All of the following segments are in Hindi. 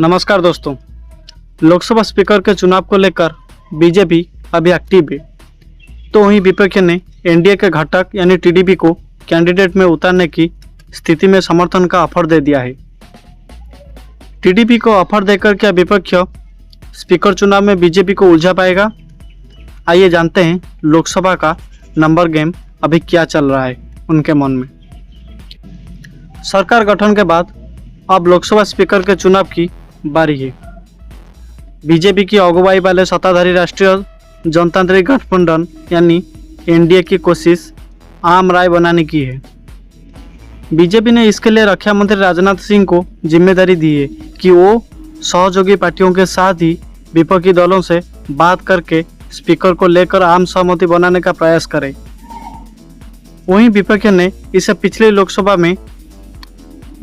नमस्कार दोस्तों। लोकसभा स्पीकर के चुनाव को लेकर बीजेपी अभी एक्टिव है, तो वहीं विपक्ष ने एनडीए के घटक यानी टीडीपी को कैंडिडेट में उतारने की स्थिति में समर्थन का ऑफर दे दिया है। टीडीपी को ऑफर देकर क्या विपक्ष स्पीकर चुनाव में बीजेपी को उलझा पाएगा? आइए जानते हैं लोकसभा का नंबर गेम अभी क्या चल रहा है उनके मन में। सरकार गठन के बाद अब लोकसभा स्पीकर के चुनाव की बारी है। बीजेपी की अगुवाई वाले सत्ताधारी राष्ट्रीय जनतांत्रिक गठबंधन यानी एनडीए की कोशिश आम राय बनाने की है। बीजेपी ने इसके लिए रक्षा मंत्री राजनाथ सिंह को जिम्मेदारी दी है कि वो सहयोगी पार्टियों के साथ ही विपक्षी दलों से बात करके स्पीकर को लेकर आम सहमति बनाने का प्रयास करें। वहीं विपक्ष ने इसे पिछली लोकसभा में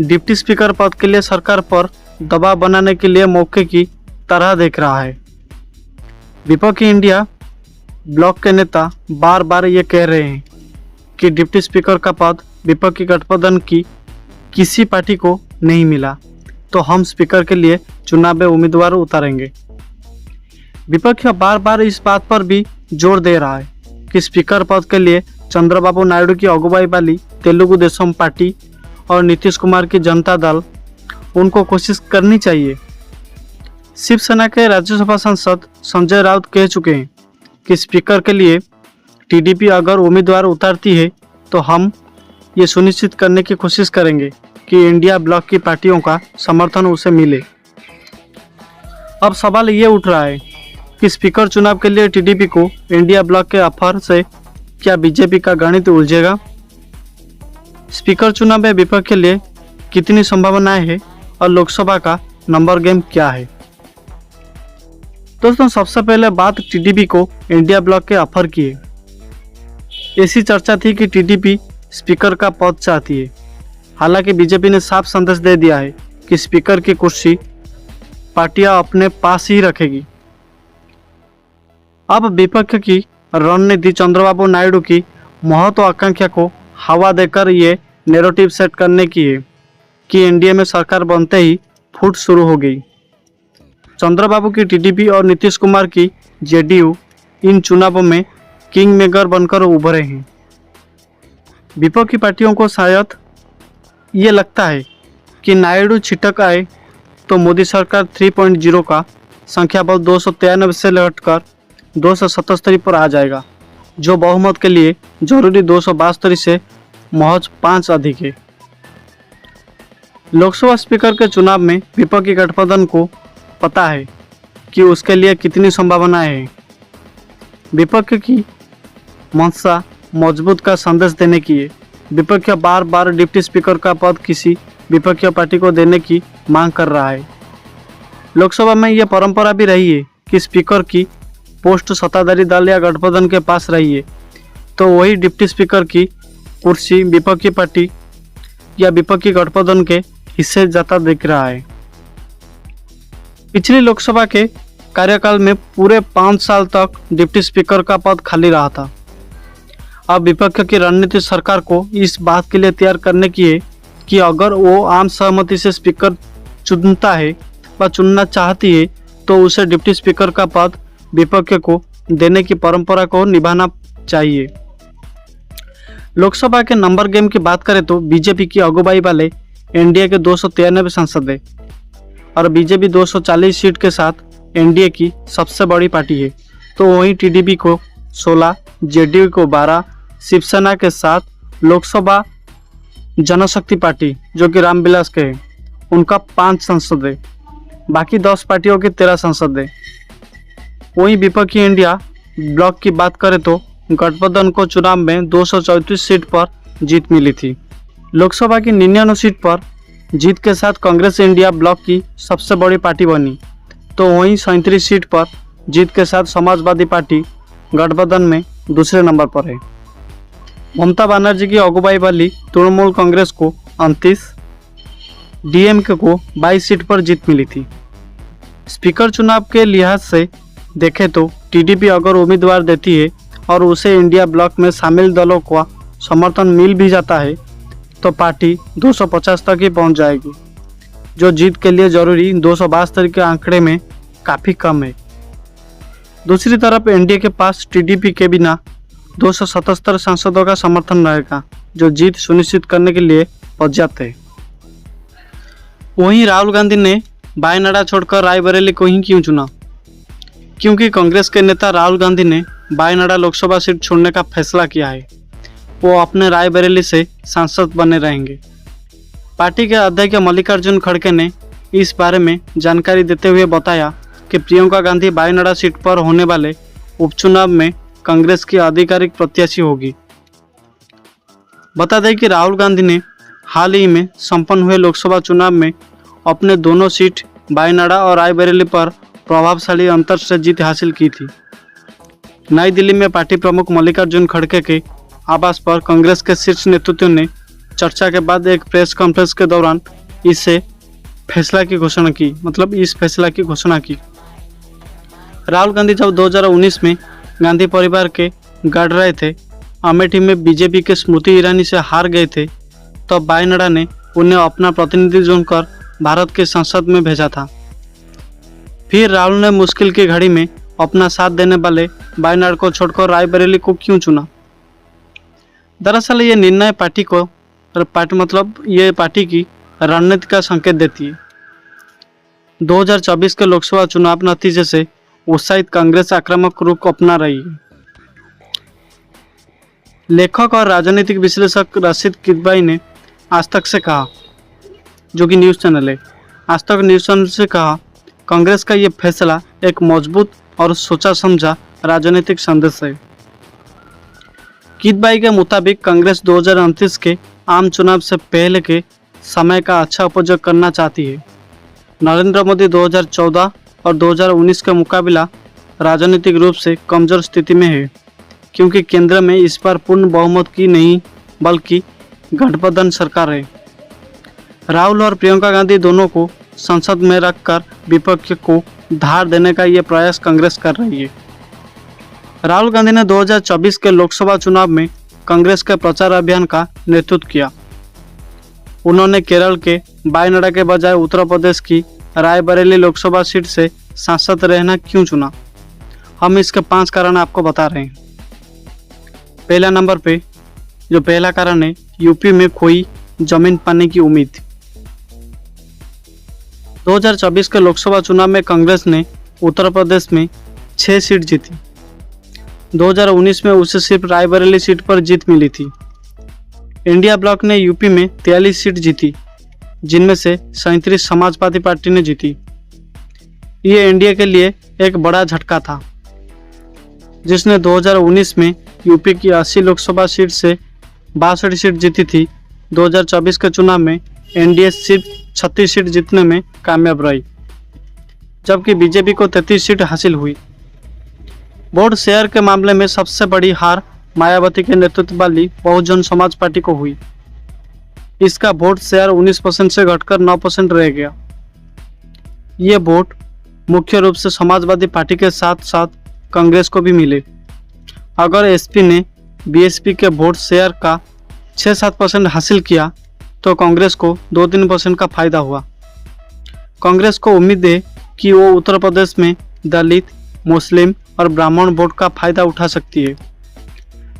डिप्टी स्पीकर पद के लिए सरकार पर दबाव बनाने के लिए मौके की तरह देख रहा है। विपक्षी इंडिया ब्लॉक के नेता बार बार ये कह रहे हैं कि डिप्टी स्पीकर का पद विपक्षी गठबंधन की किसी पार्टी को नहीं मिला तो हम स्पीकर के लिए चुनाव में उम्मीदवार उतारेंगे। विपक्ष बार बार इस बात पर भी जोर दे रहा है कि स्पीकर पद के लिए चंद्रबाबू नायडू की अगुवाई वाली तेलुगु देशम पार्टी और नीतीश कुमार की जनता दल उनको कोशिश करनी चाहिए। शिवसेना के राज्यसभा सांसद संजय राउत कह चुके हैं कि स्पीकर के लिए टीडीपी अगर उम्मीदवार उतारती है तो हम ये सुनिश्चित करने की कोशिश करेंगे कि इंडिया ब्लॉक की पार्टियों का समर्थन उसे मिले। अब सवाल ये उठ रहा है कि स्पीकर चुनाव के लिए टीडीपी को इंडिया ब्लॉक के ऑफर से क्या बीजेपी का गणित उलझेगा? स्पीकर चुनाव में विपक्ष के लिए कितनी संभावनाएं हैं और लोकसभा का नंबर गेम क्या है? दोस्तों, सबसे पहले बात टीडीपी को इंडिया ब्लॉक के ऑफर की है। ऐसी चर्चा थी कि टीडीपी स्पीकर का पद चाहती है। हालांकि बीजेपी ने साफ संदेश दे दिया है कि स्पीकर की कुर्सी पार्टियां अपने पास ही रखेगी। अब विपक्ष की रणनीति चंद्रबाबू नायडू की महत्वाकांक्षा को हवा देकर ये नैरेटिव सेट करने की है कि एनडीए में सरकार बनते ही फूट शुरू हो गई। चंद्रबाबू की टीडीपी और नीतीश कुमार की जेडीयू इन चुनावों में किंग मेकर बनकर उभरे हैं। विपक्षी पार्टियों को शायद ये लगता है कि नायडू छिटक आए तो मोदी सरकार 3.0 का संख्या बल 293 से हटकर 277 पर आ जाएगा, जो बहुमत के लिए जरूरी 272 से महज 5 अधिक है। लोकसभा स्पीकर के चुनाव में विपक्षी गठबंधन को पता है कि उसके लिए कितनी संभावनाएं हैं। विपक्ष की मंशा मजबूत का संदेश देने की है। विपक्ष बार बार डिप्टी स्पीकर का पद किसी विपक्षी पार्टी को देने की मांग कर रहा है। लोकसभा में यह परंपरा भी रही है कि स्पीकर की पोस्ट सत्ताधारी दल या गठबंधन के पास रही है तो वही डिप्टी स्पीकर की कुर्सी विपक्षी पार्टी या विपक्षी गठबंधन के हिस्से जाता दिख रहा है। पिछली लोकसभा के कार्यकाल में पूरे 5 साल तक डिप्टी स्पीकर का पद खाली रहा था। अब विपक्ष की रणनीति सरकार को इस बात के लिए तैयार करने की है कि अगर वो आम सहमति से स्पीकर चुनता है व चुनना चाहती है तो उसे डिप्टी स्पीकर का पद विपक्ष को देने की परंपरा को निभाना चाहिए। लोकसभा के नंबर गेम की बात करें तो बीजेपी की अगुवाई वाले एनडीए के 293 सांसद है और बीजेपी 240 सीट के साथ एनडीए की सबसे बड़ी पार्टी है। तो वहीं टीडीपी को 16, जेडीयू को 12, शिवसेना के 7, लोकसभा जनशक्ति पार्टी जो कि रामविलास के है उनका 5 सांसद है, बाकी 10 पार्टियों के 13 सांसद है। वहीं विपक्षी इंडिया ब्लॉक की बात करें तो गठबंधन को चुनाव में 234 सीट पर जीत मिली थी। लोकसभा की 99 सीट पर जीत के साथ कांग्रेस इंडिया ब्लॉक की सबसे बड़ी पार्टी बनी। तो वहीं 37 सीट पर जीत के साथ समाजवादी पार्टी गठबंधन में दूसरे नंबर पर है। ममता बनर्जी की अगुवाई वाली तृणमूल कांग्रेस को 29, डीएमके को 22 सीट पर जीत मिली थी। स्पीकर चुनाव के लिहाज से देखें तो टीडीपी अगर उम्मीदवार देती है और उसे इंडिया ब्लॉक में शामिल दलों का समर्थन मिल भी जाता है तो पार्टी 250 तक ही पहुंच जाएगी। जो जीत के लिए जरूरी 272 के आंकड़े में काफ़ी कम है। दूसरी तरफ एनडीए के पास टीडीपी के बिना 277 सांसदों का समर्थन रहेगा, जो जीत सुनिश्चित करने के लिए पर्याप्त है। वहीं राहुल गांधी ने वायनाड छोड़कर रायबरेली को ही क्यों चुना? क्योंकि कांग्रेस के नेता राहुल गांधी ने वायनाड लोकसभा सीट छोड़ने का फैसला किया है। वो अपने रायबरेली से सांसद बने रहेंगे। पार्टी के अध्यक्ष मल्लिकार्जुन खड़गे ने इस बारे में जानकारी देते हुए बताया कि प्रियंका गांधी वायनाड सीट पर होने वाले उपचुनाव में कांग्रेस की आधिकारिक प्रत्याशी होगी। बता दें कि राहुल गांधी ने हाल ही में संपन्न हुए लोकसभा चुनाव में अपने दोनों सीट वायनाड और रायबरेली पर प्रभावशाली अंतर से जीत हासिल की थी। नई दिल्ली में पार्टी प्रमुख मल्लिकार्जुन खड़गे के आवास पर कांग्रेस के शीर्ष नेतृत्व ने चर्चा के बाद एक प्रेस कॉन्फ्रेंस के दौरान इस फैसला की घोषणा की। राहुल गांधी जब 2019 में गांधी परिवार के गढ़ रहे थे, अमेठी में बीजेपी के स्मृति ईरानी से हार गए थे, तब वायनाड ने उन्हें अपना प्रतिनिधि चुनकर भारत के संसद में भेजा था। फिर राहुल ने मुश्किल की घड़ी में अपना साथ देने वाले वायनाड को छोड़कर रायबरेली को क्यों चुना? दरअसल ये निर्णय पार्टी की रणनीति का संकेत देती है। 2024 के लोकसभा चुनाव नतीजे से उत्साहित कांग्रेस आक्रामक रुख अपना रही है। लेखक और राजनीतिक विश्लेषक रशीद किदवाई ने आज तक से कहा, जो कि न्यूज़ चैनल है, आज तक न्यूज़ चैनल से कहा, कांग्रेस का ये फैसला एक मजबूत और सोचा समझा राजनीतिक संदेश है। किदवाई के मुताबिक कांग्रेस 2029 के आम चुनाव से पहले के समय का अच्छा उपयोग करना चाहती है। नरेंद्र मोदी 2014 और 2019 का मुकाबला राजनीतिक रूप से कमजोर स्थिति में है, क्योंकि केंद्र में इस बार पूर्ण बहुमत की नहीं बल्कि गठबंधन सरकार है। राहुल और प्रियंका गांधी दोनों को संसद में रखकर विपक्ष को धार देने का ये प्रयास कांग्रेस कर रही है। राहुल गांधी ने 2024 के लोकसभा चुनाव में कांग्रेस के प्रचार अभियान का नेतृत्व किया। उन्होंने केरल के वायनाड के बजाय उत्तर प्रदेश की रायबरेली लोकसभा सीट से सांसद रहना क्यों चुना? हम इसके 5 कारण आपको बता रहे हैं। पहला नंबर पे जो पहला कारण है, यूपी में खोई जमीन पाने की उम्मीद। 2024 के लोकसभा चुनाव में कांग्रेस ने उत्तर प्रदेश में 6 सीट जीती। 2019 में उसे सिर्फ रायबरेली सीट पर जीत मिली थी। इंडिया ब्लॉक ने यूपी में 43 सीट जीती, जिनमें से 37 समाजवादी पार्टी ने जीती। ये एनडीए के लिए एक बड़ा झटका था, जिसने 2019 में यूपी की 80 लोकसभा सीट से 62 सीट जीती थी। 2024 के चुनाव में एनडीए सिर्फ 36 सीट जीतने में कामयाब रही, जबकि बीजेपी को 33 सीट हासिल हुई। वोट शेयर के मामले में सबसे बड़ी हार मायावती के नेतृत्व वाली बहुजन समाज पार्टी को हुई। इसका वोट शेयर 19% से घटकर 9% रह गया। ये वोट मुख्य रूप से समाजवादी पार्टी के साथ साथ कांग्रेस को भी मिले। अगर एसपी ने बीएसपी के वोट शेयर का 6-7% हासिल किया तो कांग्रेस को 2-3% का फायदा हुआ। कांग्रेस को उम्मीद है कि वो उत्तर प्रदेश में दलित, मुस्लिम और ब्राह्मण वोट का फायदा उठा सकती है।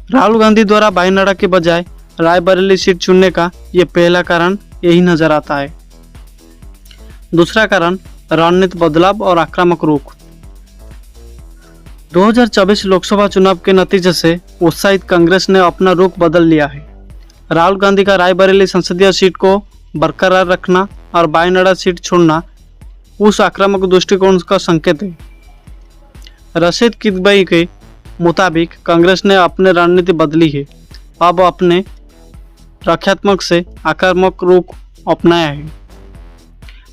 राहुल गांधी द्वारा वायनाड के बजाय रायबरेली सीट चुनने का ये पहला कारण यही नजर आता है। दूसरा कारण रणनीति बदलाव और आक्रामक रुख। 2024 लोकसभा चुनाव के नतीजे से उत्साहित कांग्रेस ने अपना रुख बदल लिया है। राहुल गांधी का रायबरेली संसदीय सीट को बरकरार रखना और वायनाड सीट छोड़ना उस आक्रामक दृष्टिकोण का संकेत है। रशीद किदवाई के मुताबिक कांग्रेस ने अपनी रणनीति बदली है। अब अपने रक्षात्मक से आक्रामक रुख अपनाया है।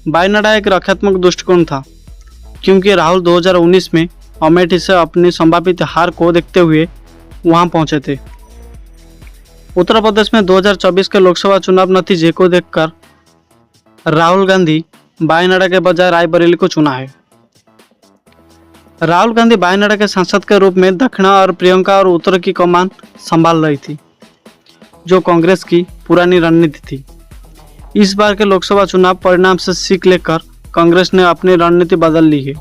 वायनाड एक रक्षात्मक दृष्टिकोण था, क्योंकि राहुल 2019 में अमेठी से अपनी संभावित हार को देखते हुए वहां पहुंचे थे। उत्तर प्रदेश में 2024 के लोकसभा चुनाव नतीजे को देखकर राहुल गांधी वायनाड के बजाय रायबरेली को चुना है। राहुल गांधी वायनाड के सांसद के रूप में दक्षिण और प्रियंका और उत्तर की कमान संभाल रही थी, जो कांग्रेस की पुरानी रणनीति थी। इस बार के लोकसभा चुनाव परिणाम से सीख लेकर कांग्रेस ने अपनी रणनीति बदल ली है।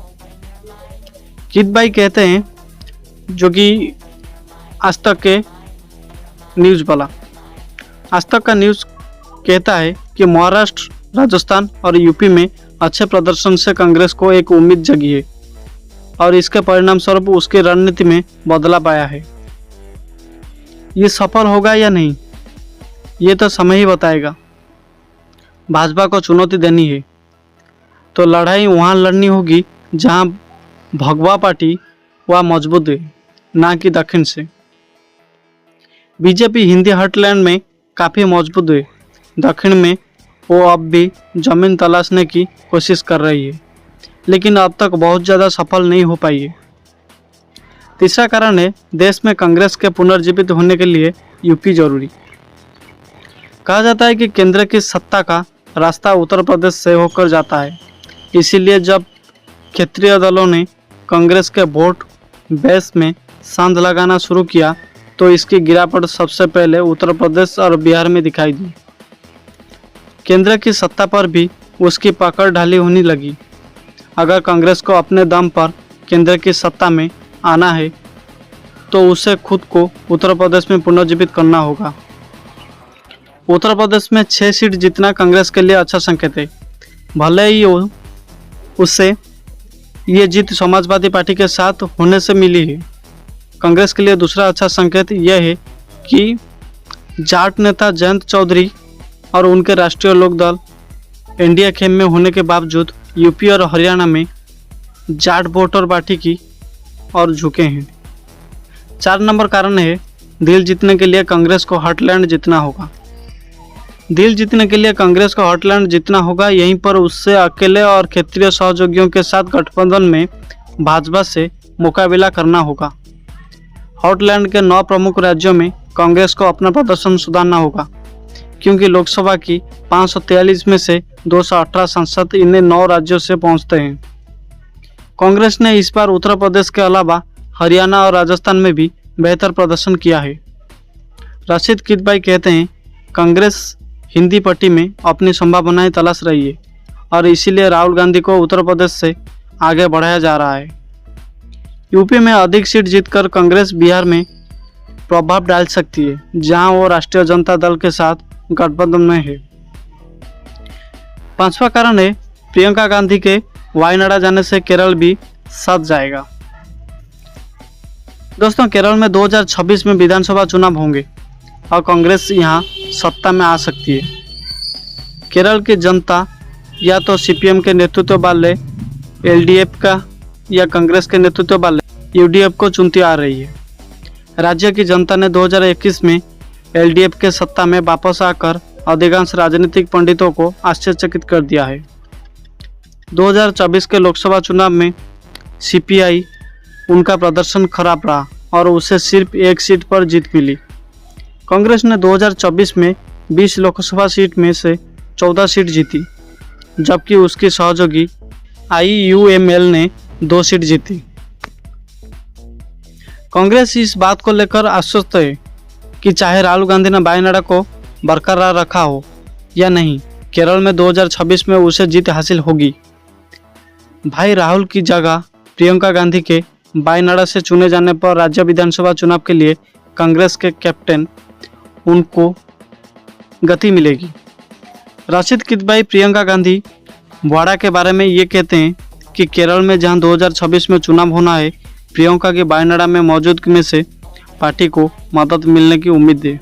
कित भाई कहते हैं, जो कि आज तक के न्यूज़ वाला, आज तक का न्यूज़ कहता है कि महाराष्ट्र, राजस्थान और यूपी में अच्छे प्रदर्शन से कांग्रेस को एक उम्मीद जगी है और इसके परिणाम स्वरूप उसकी रणनीति में बदलाव आया है। ये सफल होगा या नहीं, ये तो समय ही बताएगा। भाजपा को चुनौती देनी है तो लड़ाई वहाँ लड़नी होगी जहाँ भगवा पार्टी वह मजबूत है, ना कि दक्षिण से। बीजेपी हिंदी हार्टलैंड में काफ़ी मजबूत है, दक्षिण में वो अब भी जमीन तलाशने की कोशिश कर रही है, लेकिन अब तक बहुत ज़्यादा सफल नहीं हो पाई है। तीसरा कारण है, देश में कांग्रेस के पुनर्जीवित होने के लिए यूपी जरूरी। कहा जाता है कि केंद्र की सत्ता का रास्ता उत्तर प्रदेश से होकर जाता है, इसीलिए जब क्षेत्रीय दलों ने कांग्रेस के वोट बेस में सांध लगाना शुरू किया तो इसकी गिरावट सबसे पहले उत्तर प्रदेश और बिहार में दिखाई दी। केंद्र की सत्ता पर भी उसकी पकड़ ढाली होने लगी। अगर कांग्रेस को अपने दम पर केंद्र की सत्ता में आना है तो उसे खुद को उत्तर प्रदेश में पुनर्जीवित करना होगा। उत्तर प्रदेश में 6 सीट जीतना कांग्रेस के लिए अच्छा संकेत है। भले ही उससे ये जीत समाजवादी पार्टी के साथ होने से मिली है। कांग्रेस के लिए दूसरा अच्छा संकेत यह है कि जाट नेता जयंत चौधरी और उनके राष्ट्रीय लोकदल एनडीए खेम में होने के बावजूद यूपी और हरियाणा में जाट वोटर पार्टी की और झुके हैं। 4 नंबर कारण है, दिल जीतने के लिए कांग्रेस को हार्टलैंड जीतना होगा। दिल जीतने के लिए कांग्रेस को हार्टलैंड जीतना होगा। यहीं पर उससे अकेले और क्षेत्रीय सहयोगियों के साथ गठबंधन में भाजपा से मुकाबला करना होगा। हार्टलैंड के 9 प्रमुख राज्यों में कांग्रेस को अपना प्रदर्शन सुधारना होगा, क्योंकि लोकसभा की 543 में से 218 सांसद इन्हें 9 राज्यों से पहुंचते हैं। कांग्रेस ने इस बार उत्तर प्रदेश के अलावा हरियाणा और राजस्थान में भी बेहतर प्रदर्शन किया है। राशिद कित भाई कहते हैं, कांग्रेस हिंदी पट्टी में अपनी संभावनाएं तलाश रही है और इसीलिए राहुल गांधी को उत्तर प्रदेश से आगे बढ़ाया जा रहा है। यूपी में अधिक सीट जीतकर कांग्रेस बिहार में प्रभाव डाल सकती है, जहां वो राष्ट्रीय जनता दल के साथ गठबंधन में है। 5वां कारण है, प्रियंका गांधी के वायनाड जाने से केरल भी सज जाएगा। दोस्तों, केरल में 2026 में विधानसभा चुनाव होंगे और कांग्रेस यहां सत्ता में आ सकती है। केरल की जनता या तो सीपीएम के नेतृत्व वाले एलडीएफ का या कांग्रेस के नेतृत्व वाले यूडीएफ को चुनती आ रही है। राज्य की जनता ने 2021 में एलडीएफ के सत्ता में वापस आकर अधिकांश राजनीतिक पंडितों को आश्चर्यचकित कर दिया है। 2024 के लोकसभा चुनाव में सीपीआई उनका प्रदर्शन खराब रहा और उसे सिर्फ 1 सीट पर जीत मिली। कांग्रेस ने 2024 में 20 लोकसभा सीट में से 14 सीट जीती, जबकि उसकी सहयोगी आईयूएमएल ने 2 सीट जीती। कांग्रेस इस बात को लेकर आश्वस्त है कि चाहे राहुल गांधी ने वायनाड को बरकरार रखा हो या नहीं, केरल में 2026 में उसे जीत हासिल होगी। भाई राहुल की जगह प्रियंका गांधी के वायनाड से चुने जाने पर राज्य विधानसभा चुनाव के लिए कांग्रेस के कैप्टन उनको गति मिलेगी। राशिद कित भाई प्रियंका गांधी वाड़ा के बारे में ये कहते हैं कि केरल में जहां 2026 में चुनाव होना है, प्रियंका के वायनाड में मौजूदगी में से पार्टी को मदद मिलने की उम्मीद है।